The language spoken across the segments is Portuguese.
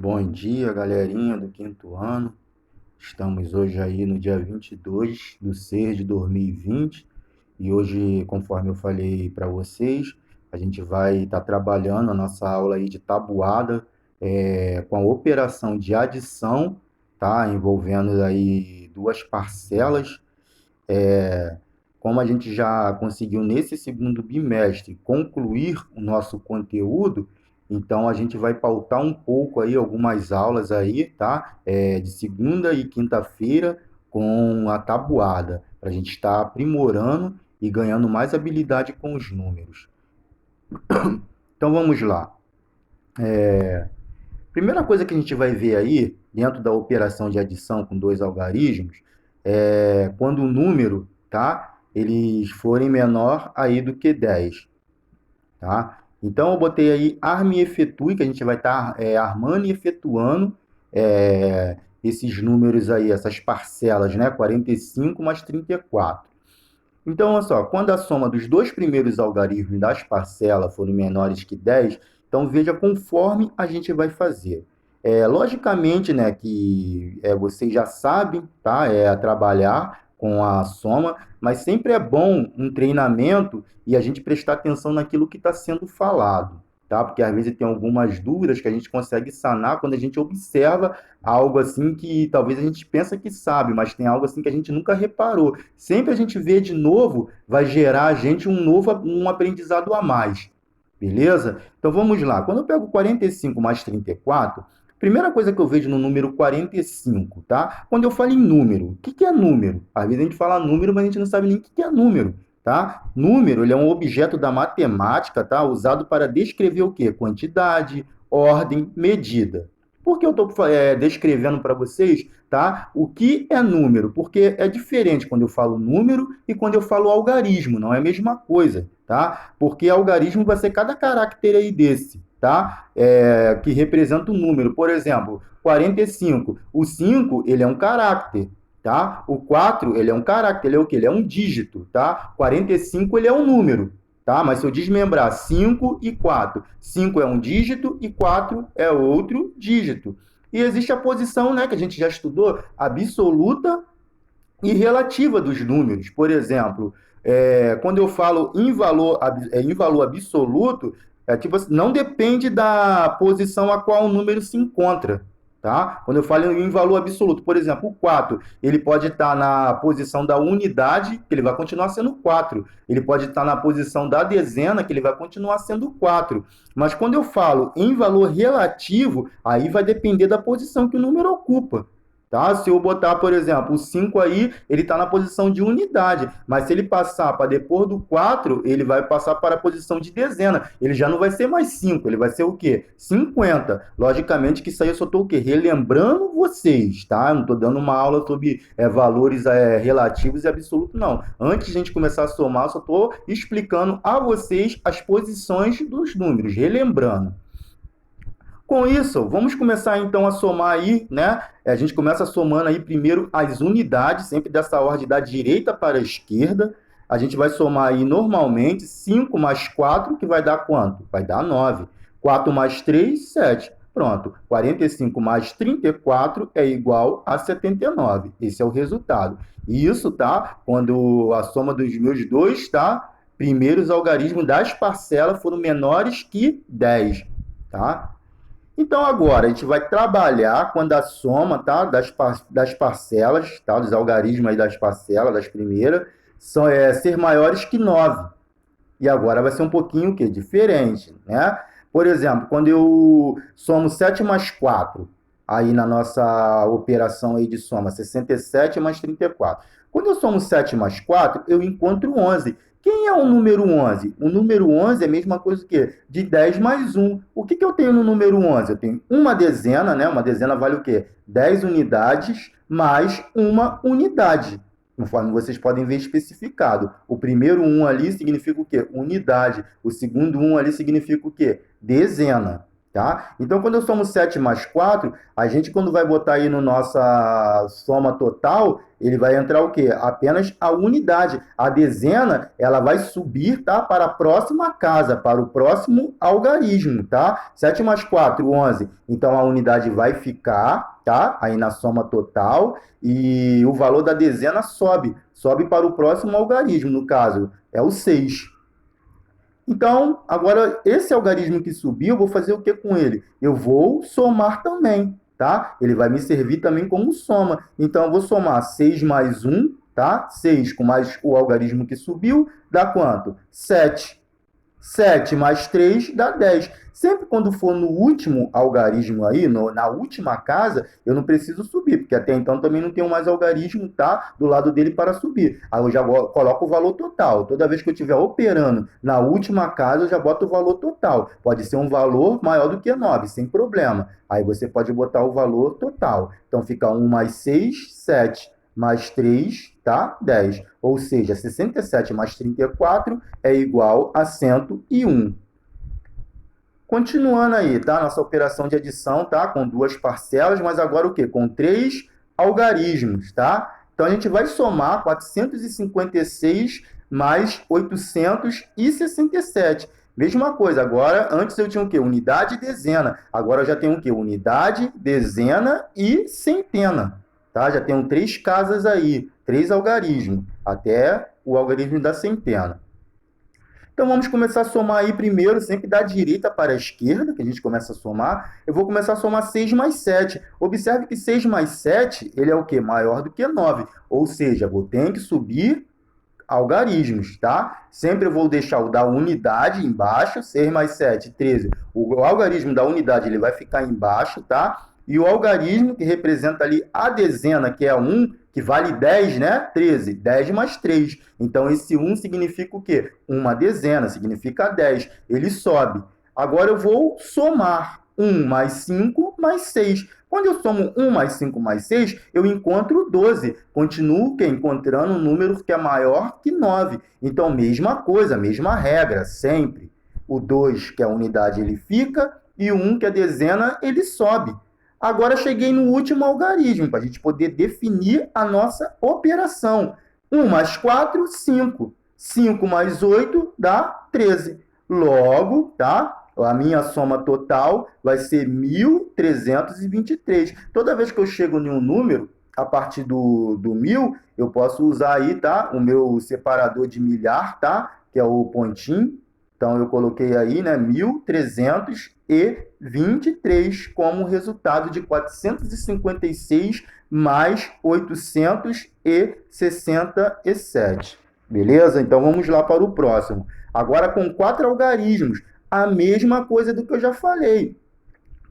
Bom dia, galerinha do quinto ano. Estamos hoje aí no dia 22/6/2020 e hoje, conforme eu falei para vocês, a gente vai estar trabalhando a nossa aula aí de tabuada com a operação de adição, tá? Envolvendo aí duas parcelas. Como a gente já conseguiu nesse segundo bimestre concluir o nosso conteúdo, então a gente vai pautar um pouco aí algumas aulas aí, tá? De segunda e quinta-feira com a tabuada, para a gente estar aprimorando e ganhando mais habilidade com os números. Então vamos lá. Primeira coisa que a gente vai ver aí, dentro da operação de adição com dois algarismos, é quando o número, tá? Eles forem menor aí do que 10, tá? Então, eu botei aí arme e efetue, que a gente vai estar armando e efetuando esses números aí, essas parcelas, né? 45 mais 34. Então, olha só, quando a soma dos dois primeiros algarismos das parcelas forem menores que 10, então veja conforme a gente vai fazer. Logicamente, né, que vocês já sabem, tá, trabalhar com a soma, mas sempre é bom um treinamento e a gente prestar atenção naquilo que está sendo falado, tá? Porque às vezes tem algumas dúvidas que a gente consegue sanar quando a gente observa algo assim que talvez a gente pensa que sabe, mas tem algo assim que a gente nunca reparou. Sempre a gente vê de novo, vai gerar a gente um aprendizado a mais. Beleza? Então vamos lá. Quando eu pego 45 mais 34, primeira coisa que eu vejo no número 45, tá? Quando eu falo em número, o que é número? Às vezes a gente fala número, mas a gente não sabe nem o que é número, tá? Número, ele é um objeto da matemática, tá? Usado para descrever o quê? Quantidade, ordem, medida. Por que eu estou descrevendo para vocês, tá? O que é número? Porque é diferente quando eu falo número e quando eu falo algarismo, não é a mesma coisa, tá? Porque algarismo vai ser cada caractere aí desse, tá? Que representa um número. Por exemplo, 45. O 5, ele é um caractere, tá? O 4, ele é um caractere, ele é o quê? Ele é um dígito, tá? 45, ele é um número, tá? Mas se eu desmembrar 5 e 4, 5 é um dígito e 4 é outro dígito. E existe a posição, né, que a gente já estudou, absoluta e relativa dos números. Por exemplo, quando eu falo em valor absoluto, tipo assim, não depende da posição a qual o número se encontra. Tá? Quando eu falo em valor absoluto, por exemplo, o 4, ele pode estar na posição da unidade, que ele vai continuar sendo 4. Ele pode estar na posição da dezena, que ele vai continuar sendo 4. Mas quando eu falo em valor relativo, aí vai depender da posição que o número ocupa. Tá? Se eu botar, por exemplo, o 5 aí, ele está na posição de unidade, mas se ele passar para depois do 4, ele vai passar para a posição de dezena. Ele já não vai ser mais 5, ele vai ser o quê? 50. Logicamente que isso aí eu só estou o quê? Relembrando vocês, tá? Eu não estou dando uma aula sobre valores relativos e absolutos, não. Antes de a gente começar a somar, eu só estou explicando a vocês as posições dos números, relembrando. Com isso, vamos começar então a somar aí, né? A gente começa somando aí primeiro as unidades, sempre dessa ordem da direita para a esquerda. A gente vai somar aí normalmente 5 mais 4, que vai dar quanto? Vai dar 9. 4 mais 3, 7. Pronto. 45 mais 34 é igual a 79. Esse é o resultado. E isso, tá? Quando a soma dos meus dois, tá? Primeiros algarismos das parcelas foram menores que 10, tá? Então, agora, a gente vai trabalhar quando a soma, tá, das parcelas, tá, dos algarismos aí das parcelas, das primeiras, ser maiores que 9. E agora vai ser um pouquinho o quê? Diferente, né? Por exemplo, quando eu somo 7 mais 4, aí na nossa operação aí de soma, 67 mais 34. Quando eu somo 7 mais 4, eu encontro 11. Quem é o número 11? O número 11 é a mesma coisa que de 10 mais 1. O que eu tenho no número 11? Eu tenho uma dezena, né? Uma dezena vale o quê? 10 unidades mais uma unidade, conforme vocês podem ver especificado. O primeiro 1 ali significa o quê? Unidade. O segundo 1 ali significa o quê? Dezena. Tá? Então, quando eu somo 7 mais 4, a gente, quando vai botar aí no nossa soma total, ele vai entrar o quê? Apenas a unidade. A dezena, ela vai subir, tá? Para a próxima casa, para o próximo algarismo, tá? 7 mais 4, 11. Então, a unidade vai ficar, tá? Aí na soma total, e o valor da dezena sobe. Sobe para o próximo algarismo, no caso, é o 6. Então, agora, esse algarismo que subiu, eu vou fazer o que com ele? Eu vou somar também, tá? Ele vai me servir também como soma. Então, eu vou somar 6 mais 1, tá? 6 com mais o algarismo que subiu, dá quanto? 7. 7 mais 3 dá 10. Sempre quando for no último algarismo aí, na última casa, eu não preciso subir, porque até então também não tenho mais algarismo, tá? Do lado dele para subir. Aí eu já coloco o valor total. Toda vez que eu estiver operando na última casa, eu já boto o valor total. Pode ser um valor maior do que 9, sem problema. Aí você pode botar o valor total. Então fica 1 mais 6, 7 mais 3, tá? 10. Ou seja, 67 mais 34 é igual a 101. Continuando aí, tá? Nossa operação de adição, tá? Com duas parcelas, mas agora o quê? Com 3 algarismos, tá? Então, a gente vai somar 456 mais 867. Mesma coisa, agora, antes eu tinha o quê? Unidade e dezena. Agora eu já tenho o quê? Unidade, dezena e centena. Tá? Já tenho 3 casas aí, 3 algarismos, até o algarismo da centena. Então, vamos começar a somar aí primeiro, sempre da direita para a esquerda, que a gente começa a somar. Eu vou começar a somar 6 mais 7. Observe que 6 mais 7, ele é o quê? Maior do que 9. Ou seja, vou ter que subir algarismos, tá? Sempre eu vou deixar o da unidade embaixo, 6 mais 7, 13. O algarismo da unidade ele vai ficar embaixo, tá? E o algarismo que representa ali a dezena, que é 1, que vale 10, né? 13. 10 mais 3. Então, esse 1 significa o quê? Uma dezena, significa 10. Ele sobe. Agora eu vou somar 1 mais 5 mais 6. Quando eu somo 1 mais 5 mais 6, eu encontro 12. Continuo encontrando um número que é maior que 9. Então, mesma coisa, mesma regra, sempre. O 2, que é a unidade, ele fica, e o 1, que é a dezena, ele sobe. Agora cheguei no último algarismo, para a gente poder definir a nossa operação. 1 mais 4, 5. 5 mais 8 dá 13. Logo, tá? A minha soma total vai ser 1.323. Toda vez que eu chego em um número, a partir do 1.000, eu posso usar aí, tá? O meu separador de milhar, tá? Que é o pontinho. Então, eu coloquei aí, né, 1.323 como resultado de 456 mais 867. Beleza? Então, vamos lá para o próximo. Agora, com 4 algarismos, a mesma coisa do que eu já falei.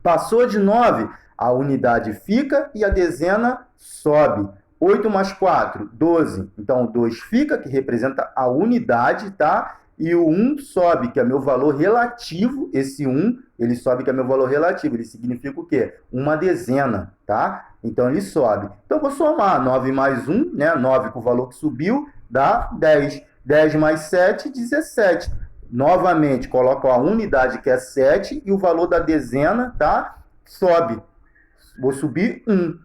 Passou de 9, a unidade fica e a dezena sobe. 8 mais 4, 12. Então, o 2 fica, que representa a unidade, tá? E o 1 sobe, que é meu valor relativo. Esse 1, ele sobe, que é meu valor relativo. Ele significa o quê? Uma dezena, tá? Então, ele sobe. Então, eu vou somar 9 mais 1, né? 9 com o valor que subiu, dá 10. 10 mais 7, 17. Novamente, coloco a unidade, que é 7, e o valor da dezena, tá? Sobe. Vou subir 1.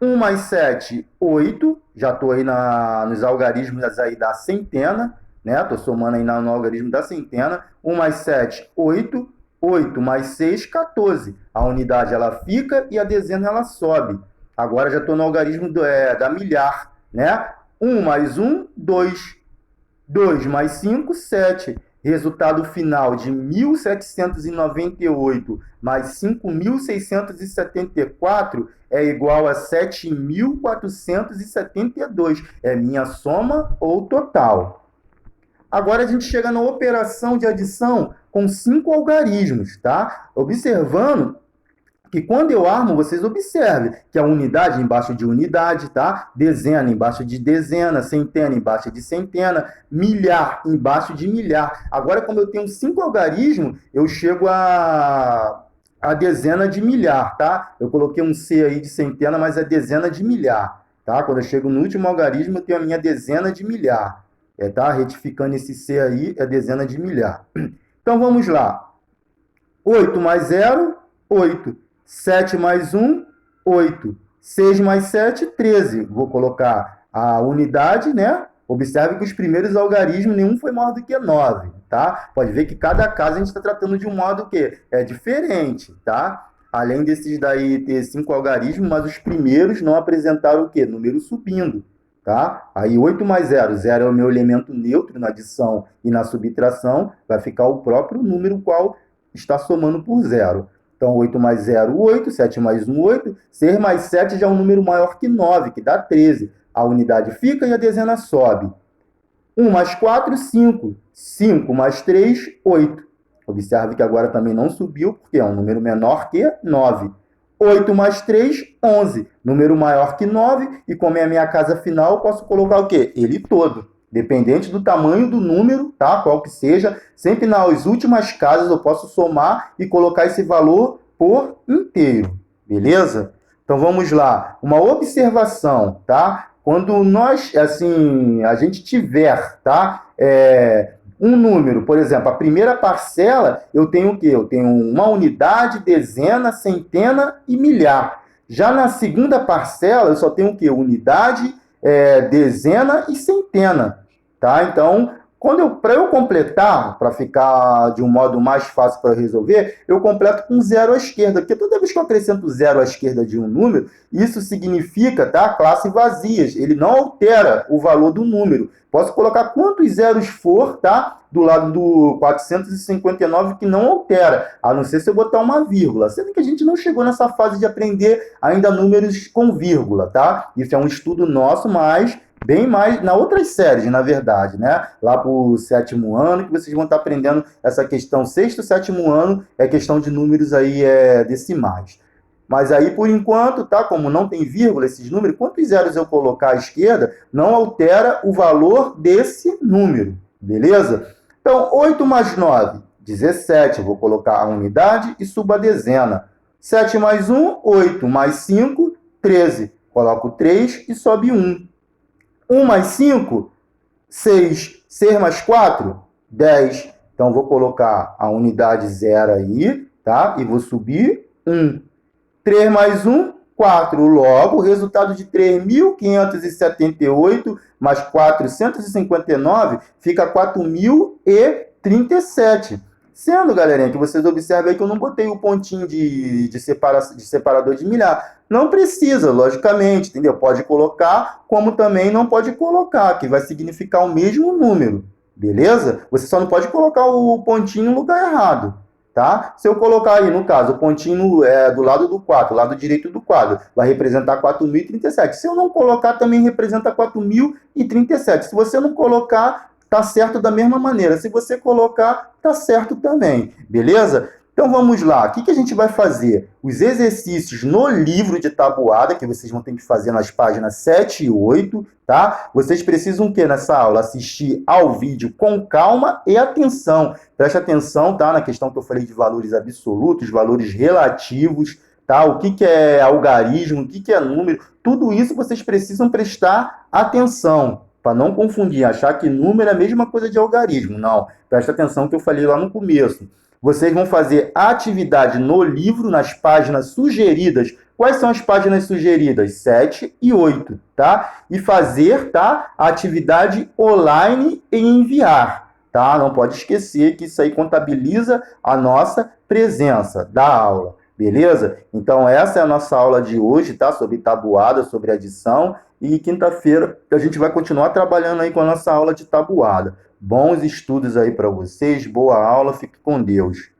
1 mais 7, 8. Já estou aí nos algarismos aí da centena, né? Estou somando aí no algarismo da centena. 1 mais 7, 8. 8 mais 6, 14. A unidade ela fica e a dezena ela sobe. Agora já estou no algarismo da milhar, né? 1 mais 1, 2. 2 mais 5, 7. Resultado final de 1.798 mais 5.674 é igual a 7.472. É minha soma ou total. Agora a gente chega na operação de adição com 5 algarismos, tá? Observando que quando eu armo, vocês observem que a unidade embaixo de unidade, tá? Dezena embaixo de dezena, centena embaixo de centena, milhar embaixo de milhar. Agora, como eu tenho 5 algarismos, eu chego a dezena de milhar, tá? Eu coloquei um C aí de centena, mas é dezena de milhar, tá? Quando eu chego no último algarismo, eu tenho a minha dezena de milhar. Tá? Retificando esse C aí, é dezena de milhar. Então, vamos lá. 8 mais 0... 8. 7 mais 1, 8. 6 mais 7, 13. Vou colocar a unidade, né? Observe que os primeiros algarismos, nenhum foi maior do que 9, tá? Pode ver que cada caso a gente está tratando de um modo que é diferente, tá? Além desses daí ter 5 algarismos, mas os primeiros não apresentaram o quê? Número subindo, tá? Aí 8 mais 0, 0 é o meu elemento neutro na adição e na subtração, vai ficar o próprio número qual está somando por 0. Então, 8 mais 0, 8. 7 mais 1, 8. 6 mais 7 já é um número maior que 9, que dá 13. A unidade fica e a dezena sobe. 1 mais 4, 5. 5 mais 3, 8. Observe que agora também não subiu, porque é um número menor que 9. 8 mais 3, 11. Número maior que 9, e como é a minha casa final, eu posso colocar o quê? Ele todo. Dependente do tamanho do número, tá? Qual que seja, sempre nas últimas casas eu posso somar e colocar esse valor por inteiro, beleza? Então vamos lá, uma observação, tá? Quando nós, assim, a gente tiver, tá? Um número, por exemplo, a primeira parcela, eu tenho o quê? Eu tenho uma unidade, dezena, centena e milhar. Já na segunda parcela, eu só tenho o quê? Unidade, dezena e centena, tá? Então, para eu completar, para ficar de um modo mais fácil para resolver, eu completo com zero à esquerda, porque toda vez que eu acrescento zero à esquerda de um número, isso significa, tá? Classe vazias, ele não altera o valor do número. Posso colocar quantos zeros for, tá? Do lado do 459 que não altera, a não ser se eu botar uma vírgula. Sendo que a gente não chegou nessa fase de aprender ainda números com vírgula, tá? Isso é um estudo nosso, mas bem mais na outras séries, na verdade, né? Lá para o 7º ano, que vocês vão estar aprendendo essa questão. 6º, 7º ano é questão de números aí decimais. Mas aí, por enquanto, tá? Como não tem vírgula esses números, quantos zeros eu colocar à esquerda não altera o valor desse número, beleza? Então, 8 mais 9, 17. Eu vou colocar a unidade e subo a dezena. 7 mais 1, 8. Mais 5, 13. Coloco 3 e sobe 1. 1 mais 5, 6. 6 mais 4, 10. Então, vou colocar a unidade 0 aí, tá? E vou subir 1. 3 mais 1, 4. Logo, o resultado de 3.578 mais 459 fica 4.037. Sendo, galerinha, que vocês observem aí que eu não botei o pontinho de separador de milhar. Não precisa, logicamente, entendeu? Pode colocar, como também não pode colocar, que vai significar o mesmo número, beleza? Você só não pode colocar o pontinho no lugar errado. Tá? Se eu colocar aí, no caso, o pontinho do lado do 4, lado direito do quadro, vai representar 4.037. Se eu não colocar, também representa 4.037. Se você não colocar, tá certo da mesma maneira. Se você colocar, tá certo também. Beleza? Então vamos lá. O que a gente vai fazer? Os exercícios no livro de tabuada, que vocês vão ter que fazer nas páginas 7 e 8, tá? Vocês precisam o quê nessa aula? Assistir ao vídeo com calma e atenção. Preste atenção, tá? Na questão que eu falei de valores absolutos, valores relativos, tá? O que é algarismo, o que é número, tudo isso vocês precisam prestar atenção, para não confundir, achar que número é a mesma coisa de algarismo. Não, presta atenção que eu falei lá no começo. Vocês vão fazer atividade no livro, nas páginas sugeridas. Quais são as páginas sugeridas? 7 e 8, tá? E fazer, tá? A atividade online e enviar, tá? Não pode esquecer que isso aí contabiliza a nossa presença da aula, beleza? Então, essa é a nossa aula de hoje, tá? Sobre tabuada, sobre adição. E quinta-feira a gente vai continuar trabalhando aí com a nossa aula de tabuada. Bons estudos aí para vocês, boa aula, fique com Deus.